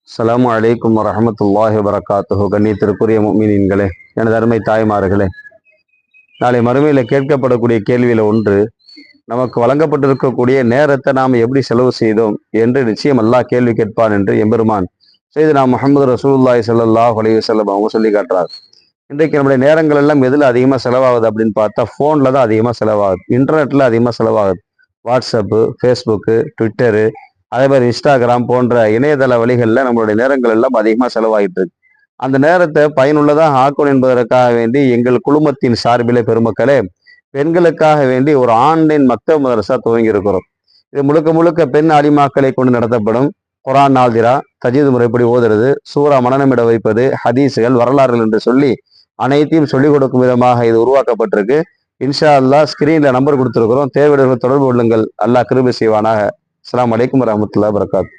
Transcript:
அஸ்ஸலாமு அலைக்கும் வரஹ்மத்துல்லாஹி வபரகாத்துஹு. கண்ணியத்திற்குரிய முஃமினீன்களே, எனது அருமை தாய்மார்களே, நாளை மறுமையில் கேட்கப்படக்கூடிய கேள்வியில ஒன்று, நமக்கு வழங்கப்பட்டிருக்கக்கூடிய நேரத்தை நாம் எப்படி செலவு செய்தோம் என்று நிச்சயம் அல்லாஹ் கேள்வி கேட்பான் என்று எம்பெருமான் செய்தனா முஹம்மது ரசூலுல்லாஹி ஸல்லல்லாஹு அலைஹி வஸல்லம் அவங்க சொல்லி காட்டுறார். இன்றைக்கு நம்முடைய நேரங்கள் எல்லாம் எதில் அதிகமாக செலவாகுது அப்படின்னு பார்த்தா ஃபோனில் தான் அதிகமாக செலவாகுது, இன்டர்நெட்டில் அதிகமாக செலவாகுது. வாட்ஸ்அப்பு, ஃபேஸ்புக்கு, ட்விட்டரு, அதே மாதிரி இன்ஸ்டாகிராம் போன்ற இணையதள வழிகளில் நம்மளுடைய நேரங்கள் எல்லாம் அதிகமாக செலவாகிட்டு இருக்கு. அந்த நேரத்தை பயனுள்ளதாக ஆக்கணும் என்பதற்காக வேண்டி எங்கள் குழுமத்தின் சார்பிலே பெருமக்களே, பெண்களுக்காக வேண்டி ஒரு ஆன்லைன் மக்தப் மதரசா துவங்கி இருக்கிறோம். இது முழுக்க முழுக்க பெண் அலிமாக்களை கொண்டு நடத்தப்படும். குரான் நாதிரா, தஜீது முறைப்படி ஓதுறது, சூரா மனநமிட வைப்பது, ஹதீஸுகள், வரலாறுகள் என்று சொல்லி அனைத்தையும் சொல்லிக் கொடுக்கும் விதமாக இது உருவாக்கப்பட்டிருக்கு. இன்ஷா அல்லாஹ் ஸ்கிரீன்ல நம்பர் கொடுத்துருக்கிறோம். தேவையுள்ளவர்கள் தொடர்பு கொள்ளுங்கள். அல்லாஹ் கிருபை செய்வானாக. அஸ்ஸலாமு அலைக்கும் வரஹ்மத்துல்லாஹி வபரகாத்துஹு.